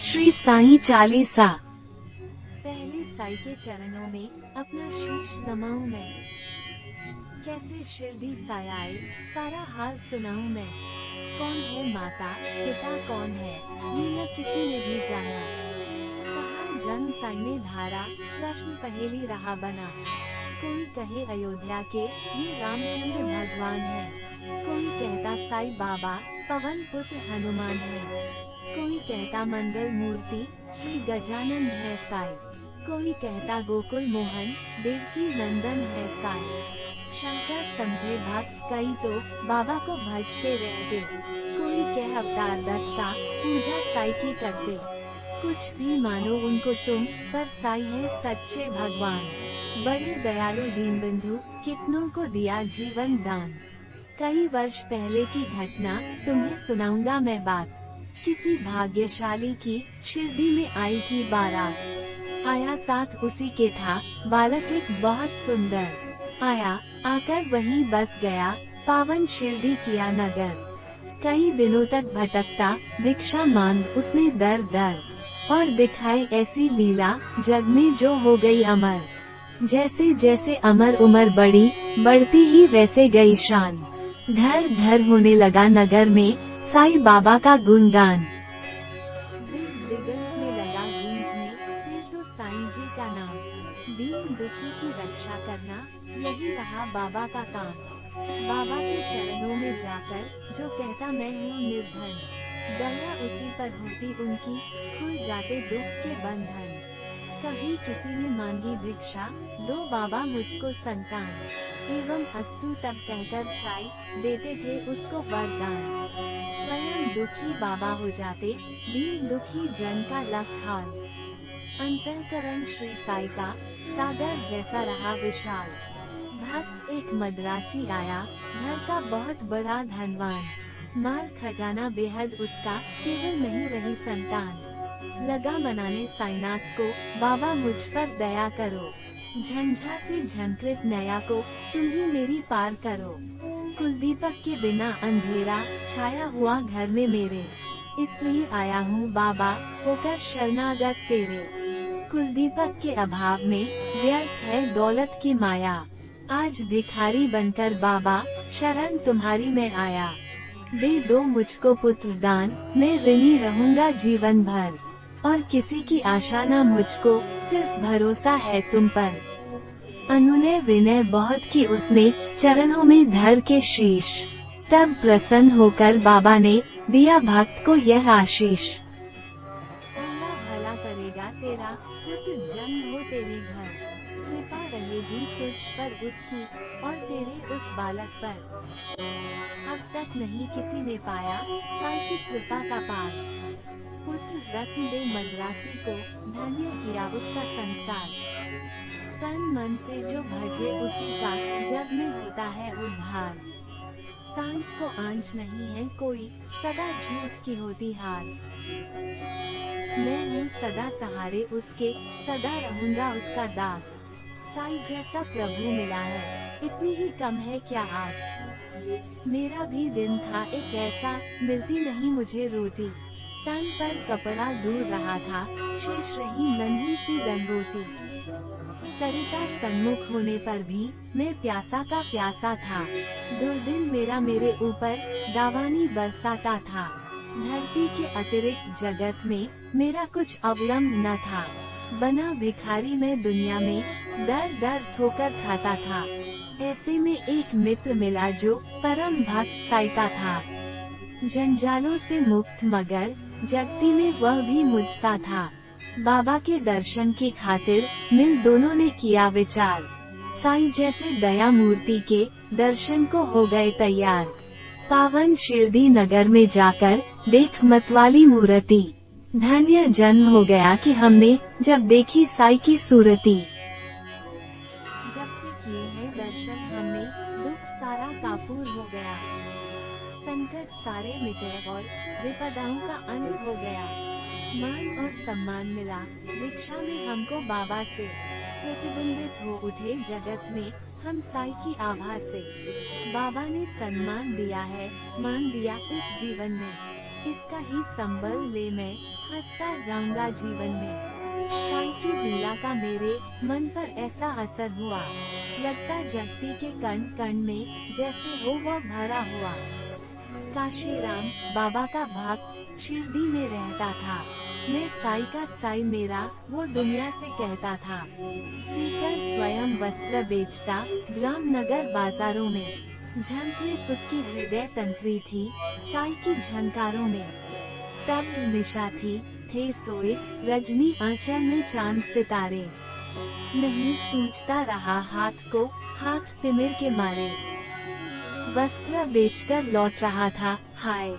श्री साई चालीसा। पहले साई के चरणों में अपना शीश नमाऊं मैं, कैसे शिरडी साई आए सारा हाल सुनाऊं मैं। कौन है माता पिता कौन है ये न किसी ने भी जाना, कहाँ जन्म साई में धारा प्रश्न पहेली रहा बना। कोई कहे अयोध्या के ये रामचंद्र भगवान है, कोई कहता साई बाबा पवन पुत्र हनुमान है, कोई कहता मंगल मूर्ति श्री गजानन है साई, कोई कहता गोकुल मोहन देवकी नंदन है साई। शंकर समझे भक्त कई तो बाबा को भजते रहते, कोई कह अवतार दत्ता पूजा साई की करते। कुछ भी मानो उनको तुम पर साई है सच्चे भगवान, बड़े दयालु दीनबंधु कितनों को दिया जीवन दान। कई वर्ष पहले की घटना तुम्हें सुनाऊंगा मैं बात, किसी भाग्यशाली की शिरडी में आई थी बारात। आया साथ उसी के था बालक एक बहुत सुंदर, आया आकर वहीं बस गया पावन शिरडी किया नगर। कई दिनों तक भटकता भिक्षा मांग उसने दर दर, और दिखाई ऐसी लीला जग में जो हो गई अमर। जैसे जैसे अमर उमर बढ़ी बढ़ती ही वैसे गई शान, घर घर होने लगा नगर में साई बाबा का गुणगान। दिगंत में लगा गूंजने फिर तो साईं जी का नाम, दीन दुखी की रक्षा करना यही रहा बाबा का काम। बाबा के चरणों में जाकर जो कहता मैं हूँ निर्धन, दया उसी पर होती उनकी खुल जाते दुख के बंधन। कभी किसी ने मांगी भिक्षा दो बाबा मुझको संतान, एवं अस्तु तब कहकर साई देते थे उसको वरदान। स्वयं दुखी बाबा हो जाते दीन दुखी जन का लख हाल, अंतःकरण श्री साई का सागर जैसा रहा विशाल। भक्त एक मद्रासी आया घर का बहुत बड़ा धनवान, माल खजाना बेहद उसका केवल नहीं रही संतान। लगा मनाने साईनाथ को बाबा मुझ पर दया करो, झंझा से झंकृत नया को तुम ही मेरी पार करो। कुलदीपक के बिना अंधेरा छाया हुआ घर में मेरे, इसलिए आया हूँ बाबा होकर शरणागत तेरे। कुलदीपक के अभाव में व्यर्थ है दौलत की माया, आज भिखारी बनकर बाबा शरण तुम्हारी में आया। दे दो मुझको पुत्र दान मैं ऋणी रहूँगा जीवन भर, और किसी की आशा न मुझको सिर्फ भरोसा है तुम पर। अनुनय विनय बहुत की उसने चरणों में धर के शीश, तब प्रसन्न होकर बाबा ने दिया भक्त को यह आशीष। अल्लाह भला करेगा तेरा पुत्र जन्म हो तेरे घर, कृपा रहेगी तुझ पर उसकी और तेरे उस बालक पर। अब तक नहीं किसी ने पाया साई की कृपा का पार, पुत्र रत्न दे मद्रासी को धन्य किया उसका संसार। तन मन से जो भजे उसी का जग में होता है उद्धार। सांझ को आंच नहीं है कोई सदा झूठ की होती हार, मैं हूँ सदा सहारे उसके सदा रहूँगा उसका दास। साई जैसा प्रभु मिला है इतनी ही कम है क्या आस, मेरा भी दिन था एक ऐसा मिलती नहीं मुझे रोटी। तन पर कपड़ा दूर रहा था शेष रही नन्ही सी रंगोटी, सरिता सन्मुख होने पर भी मैं प्यासा का प्यासा था। दुर्दिन मेरा मेरे ऊपर दावानी बरसाता था, धरती के अतिरिक्त जगत में मेरा कुछ अवलंब न था। बना भिखारी मैं दुनिया में दर दर ठोकर खाता था, ऐसे में एक मित्र मिला जो परम भक्त साई का था। जंजालों से मुक्त मगर जगती में वह भी मुझसा था, बाबा के दर्शन की खातिर मिल दोनों ने किया विचार। साई जैसे दया मूर्ति के दर्शन को हो गए तैयार, पावन शिरडी नगर में जाकर देख मतवाली मूर्ति। धन्य जन्म हो गया कि हमने जब देखी साई की सूरती। जब से किए हैं दर्शन हमने दुख सारा काफूर हो गया, संकट सारे मिटे और विपदाओं का अंत हो गया। मान और सम्मान मिला भिक्षा में हमको बाबा से, प्रतिबिंबित हो उठे जगत में हम साई की आभा से। बाबा ने सम्मान दिया है मान दिया इस जीवन में, इसका ही संबल ले मैं हंसता जाऊंगा जीवन में। साई की लीला का मेरे मन पर ऐसा असर हुआ, लगता जगती के कण कण में जैसे हो वह भरा हुआ। काशीराम बाबा का भक्त शिरडी में रहता था। मैं साई का साई मेरा वो दुनिया से कहता था। सीकर स्वयं वस्त्र बेचता ग्राम नगर बाजारों में। झंकृत उसकी हृदय तंत्री थी साई की झंकारों में। स्तब्ध निशा थी, थे सोए रजनी आंचल में चांद सितारे। नहीं सूझता रहा हाथ को, हाथ तिमिर के मारे। वस्त्र बेचकर लौट रहा था, हाय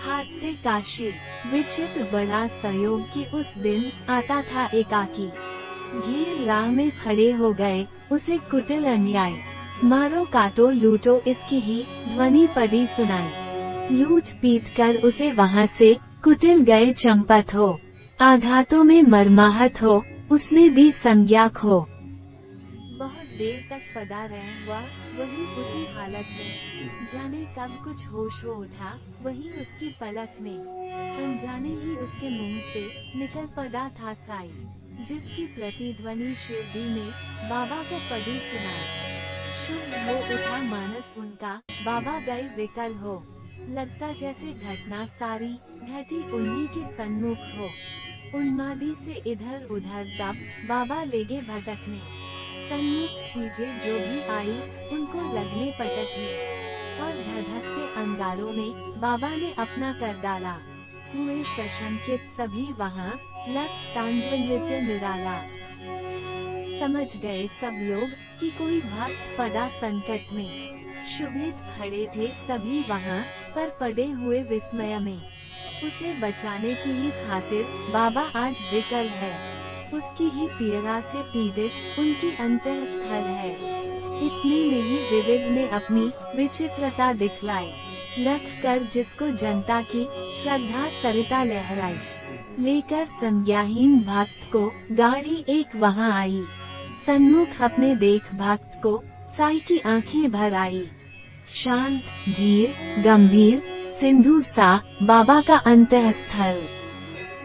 हाथ से काशी। विचित्र बड़ा सहयोग कि उस दिन आता था एकाकी। घेर राह में खड़े हो गए उसे कुटिल अन्याय। मारो काटो लूटो इसकी ही ध्वनि पड़ी सुनाई। लूट पीट कर उसे वहाँ से कुटिल गए चंपत हो। आघातों में मरमाहत हो उसने दी संज्ञा खो। बहुत देर तक पड़ा रह हुआ वही उसी हालत में। जाने कब कुछ होश हो उठा वही उसकी पलक में। अनजाने ही उसके मुंह से निकल पड़ा था साई, जिसकी प्रतिध्वनि शिरडी में बाबा को पड़ी सुनाई। शुभ हो उठा मानस उनका, बाबा गए विकल हो। लगता जैसे घटना सारी घटी उन्हीं के सन्मुख हो। उन्मादी से इधर उधर तब बाबा लेगे भटकने। सन्मुख चीजें जो भी आई उनको लगने पटकने। और धधकते अंगारों में बाबा ने अपना कर डाला। हुए सशंकित सभी वहाँ, लक्ष्य तांडव नृत्य निराला। समझ गए सब लोग कि कोई भक्त पड़ा संकट में। शुभित खड़े थे सभी वहाँ, पर पड़े हुए विस्मय में। उसे बचाने की ही खातिर बाबा आज विकल है। उसकी ही पीड़ा से पीड़ित उनकी अंतःस्थल है। इतने में ही विविध ने अपनी विचित्रता दिखलाई। लख कर जिसको जनता की श्रद्धा सरिता लहराई। लेकर संज्ञाहीन भक्त को गाड़ी एक वहाँ आई। सन्मुख अपने देख भक्त को साई की आंखें भर आई। शांत धीर गंभीर सिंधु सा बाबा का अंतःस्थल।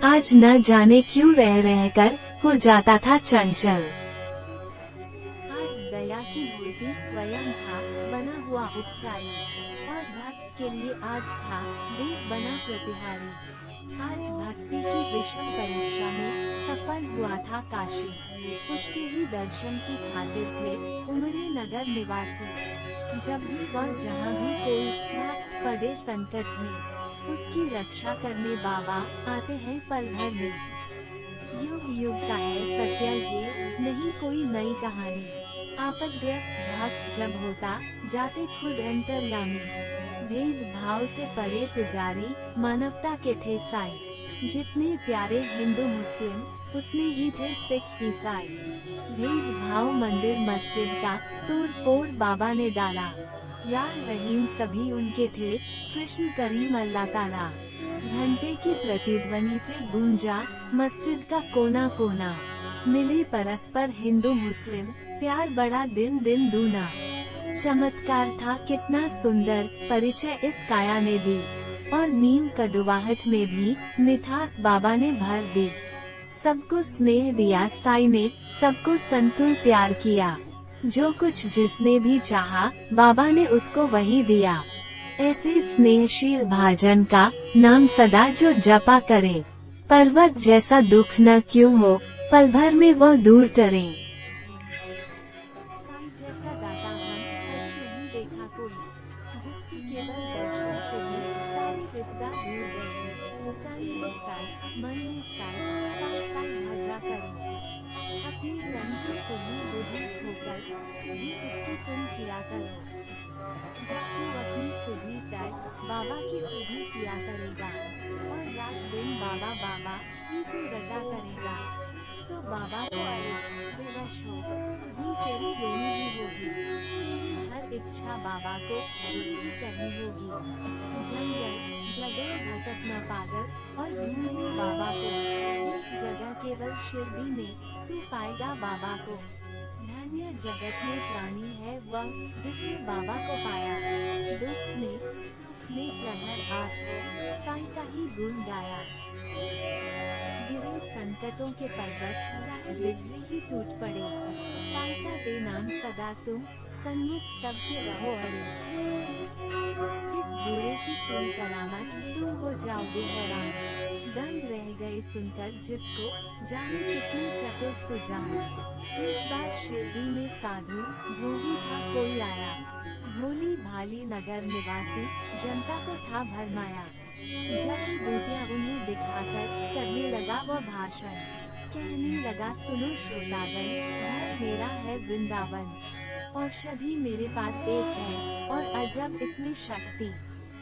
आज न जाने क्यों रह कर हो जाता था चंचल। आज दया की मूर्ति स्वयं था बना हुआ उपचारी। और भक्त के लिए आज था देव बना प्रतिहारी। आज भक्ति की विषम परीक्षा में सफल हुआ था काशी। उसके ही दर्शन की खातिर थे उमरे नगर निवासी। जब भी वह जहाँ भी कोई भक्त पड़े संकट में, उसकी रक्षा करने बाबा आते हैं पल भर में। युग युग का है सत्य ये, नहीं कोई नई कहानी। आपदग्रस्त भक्त जब होता जाते खुद अंतर्यामी। भेद भाव से परे पुजारी मानवता के थे साई। जितने प्यारे हिंदू मुस्लिम उतने ही थे सिख ईसाई। भेद भाव मंदिर मस्जिद का तोड़ फोड़ बाबा ने डाला। यार रहीम सभी उनके थे, कृष्ण करीम अल्लाह ताला। घंटे की प्रतिध्वनि से गूंजा मस्जिद का कोना कोना। मिले परस्पर हिंदू मुस्लिम, प्यार बड़ा दिन दिन दूना। चमत्कार था कितना सुंदर परिचय इस काया ने दी। और नीम कदुवाहट में भी मिठास बाबा ने भर दी। सबको स्नेह दिया साई ने, सबको संतुल प्यार किया। जो कुछ जिसने भी चाहा बाबा ने उसको वही दिया। ऐसे स्नेहशील भाजन का नाम सदा जो जपा करे। पर्वत जैसा दुख न क्यों हो, पल भर में वह दूर टरे। साई जैसा दाता हम कभी नहीं देखा कोई, जिसकी केवल दर्शन से ही सारी विपदा दूर गई। तन में साई, मन में साई, साई साई भजा करो। अपनी तन की सुधि बुद्धि होकर सुधि इसकी तुम किया करो। जब तू अपनी सुधि तज बाबा की सुधि किया करेगा, और रात दिन बाबा बाबा ही तू रटा करेगा, तो बाबा को आए विवश हो सुधि तेरी देनी ही होगी। तेरी हर इच्छा बाबा को पूरी करनी होगी। जंगल जगह भटक न पागल और ढूंढने बाबा को। एक जगह केवल शिरडी में तू पाएगा बाबा को। धन्य जगत में प्राणी है वह जिसने बाबा को पाया। दुख में सुख ने प्रहर 8 साई का ही गुण गाया। गिरे संकटों के पर्वत, चाहे बिजली ही टूट पड़े, साई का दे नाम सदा तुम, सन्मुख सबके रहो अड़े। इस बूढ़े की सुन करामत, तुम हो जाओगे हैरान, दंग रह गए सुनकर जिसको, जाने कितने चतुर सुजान। एक बार शिरडी में साधु भोगी था कोई आया, भोली भाली नगर निवासी जनता को था भरमाया। जड़ी बूटियां उन्हें दिखाकर करने लगा वह भाषण, कहने लगा सुनो श्रोतागण, घर मेरा है वृंदावन, औषधि मेरे पास एक है और अजब इसमें शक्ति,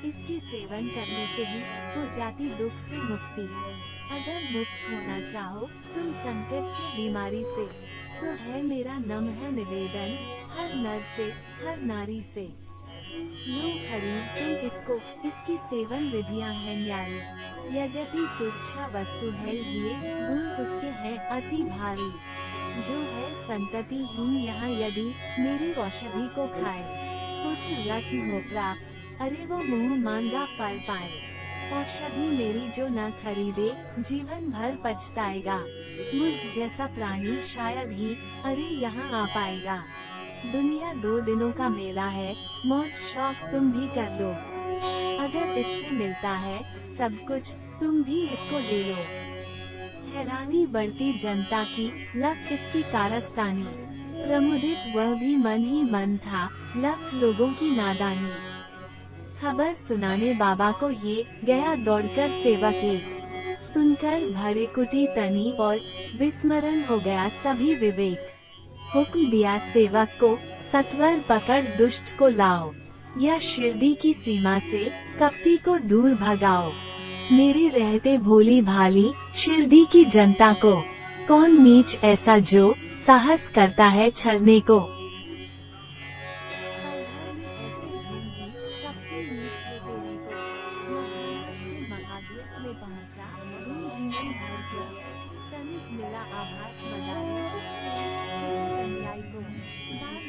इसके सेवन करने से ही हो जाती दुख से मुक्ति। अगर मुक्त होना चाहो तुम संकट से बीमारी से, तो है मेरा नम्र निवेदन हर नर से हर नारी से। लो खरीद तुम इसको, इसकी सेवन विधियां हैं न्यारी, यद्यपि तुच्छ वस्तु है ये, गुण उसके हैं अति भारी। जो है संततिहीन यहाँ यदि मेरी औषधि को खाए, पुत्र रत्न हो प्राप्त, अरे वो मुँह मांगा फल पाए। औषधि मेरी जो न खरीदे जीवन भर पछताएगा, मुझ जैसा प्राणी शायद ही अरे यहाँ आ पाएगा। दुनिया 2 दिनों का मेला है, मौज शौक तुम भी कर लो, अगर इससे मिलता है सब कुछ तुम भी इसको ले लो। हैरानी बढ़ती जनता की, लख इसकी कारस्तानी, प्रमुदित वह भी मन ही मन था, लख लोगों की नादानी। खबर सुनाने बाबा को ये गया दौड़कर सेवक एक, सुनकर भरे कुटी तनी और विस्मरण हो गया सभी विवेक। हुक्म दिया सेवक को सत्वर पकड़ दुष्ट को लाओ, या शिरडी की सीमा से कपटी को दूर भगाओ। मेरे रहते भोली भाली शिरडी की जनता को, कौन नीच ऐसा जो साहस करता है छलने को।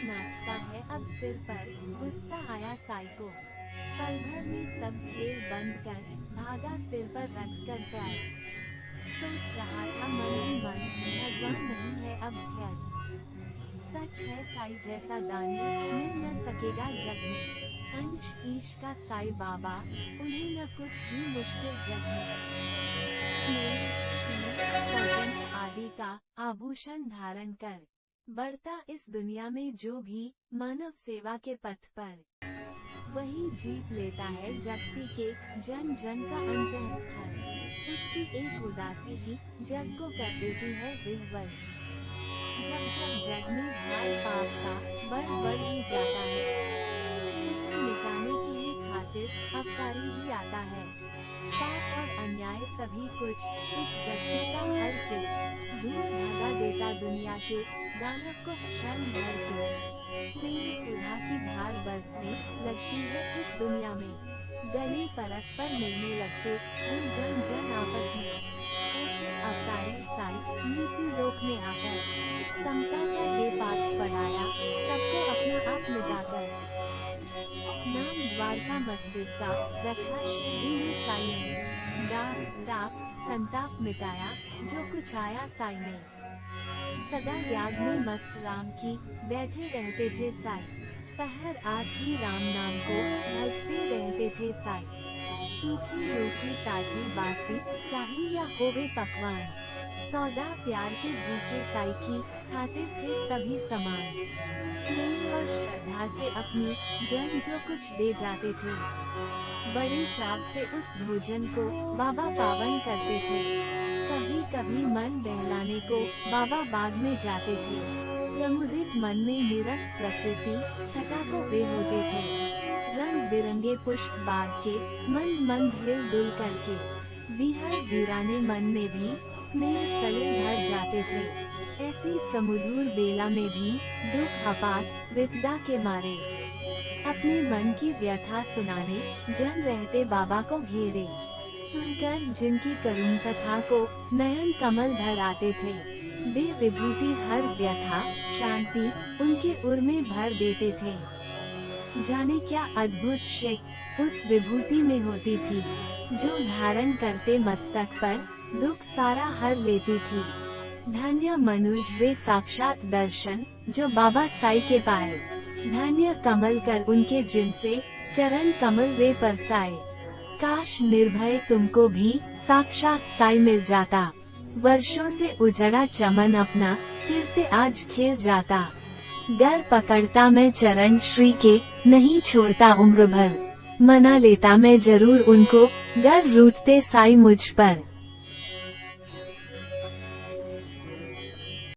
नाचता है अब सिर पर, गुस्सा आया साई को, पल भर में सब खेल बंद कर भागा सिर पर रख कर पैर। सोच रहा था मन ही मन, भगवान नहीं है अब खैर। सच है साई जैसा दानी मिल न सकेगा जग में, अंश ईश का साई बाबा, उन्हें न कुछ भी मुश्किल जग में। स्नेह, शील, सौजन आदि का आभूषण धारण कर, बढ़ता इस दुनिया में जो भी मानव सेवा के पथ पर, वही जीत लेता है जगती के जन जन का अंतःस्थल। उसकी एक उदासी ही जग को कर देती है विह्वल। जब जब जग में भार पाप का बढ़ ही जाता है, उसे मिटाने की खातिर अवतारी ही आता है। पाप और अन्याय सभी कुछ इस जगत का हर कुछ दूर भगा देता दुनिया के दानव को क्षण भर के। स्नेह सुधा की धार बरसने लगती है इस दुनिया में, गले परस्पर मिलने लगते हैं जन जन आपस में। ऐसे अवतारी साई नीति लोक में आकर समता का ये पाठ पढ़ाया, सबको अपना आप मिटाकर। नाम द्वारका मस्जिद का रखा शिरडी में साई ने, दाप संताप मिटाया जो कुछ आया साई में। सदा याद में मस्त राम की बैठे रहते थे साई, पहर आज ही राम नाम को भजते रहते थे साई। सूखी रोटी ताजी बासी चाहे या होवे पकवान, सौदा प्यार के भूखे साई की खाते थे सभी समान। स्नेह और श्रद्धा से अपनी जन जो कुछ दे जाते थे, बड़े चाव से उस भोजन को बाबा पावन करते थे। कभी कभी मन बहलाने को बाबा बाग में जाते थे, प्रमुदित मन में निरख प्रकृति छटा को वे होते थे। रंग बिरंगे पुष्प बाग के मन मन हिल डुल करके, विहर वीराने मन में भी स्नेह सले भर जाते थे। ऐसी समुद्र बेला में भी दुख अपात विपदा के मारे, अपने मन की व्यथा सुनाने जन रहते बाबा को घेरे। सुनकर जिनकी करुण कथा को नयन कमल भर आते थे, वे विभूति हर व्यथा शांति उनके उर में भर देते थे। जाने क्या अद्भुत शक्ति उस विभूति में होती थी, जो धारण करते मस्तक पर दुख सारा हर लेती थी। धन्य मनुज वे साक्षात दर्शन, जो बाबा साई के पाए। धन्य कमल कर उनके जिनसे चरण कमल वे परसाए। काश निर्भय तुमको भी साक्षात साई मिल जाता। वर्षों से उजड़ा चमन अपना फिर से आज खिल जाता। गर पकड़ता मैं चरण श्री के, नहीं छोड़ता उम्र भर। मना लेता मैं जरूर उनको, गर रूठते साई मुझ पर।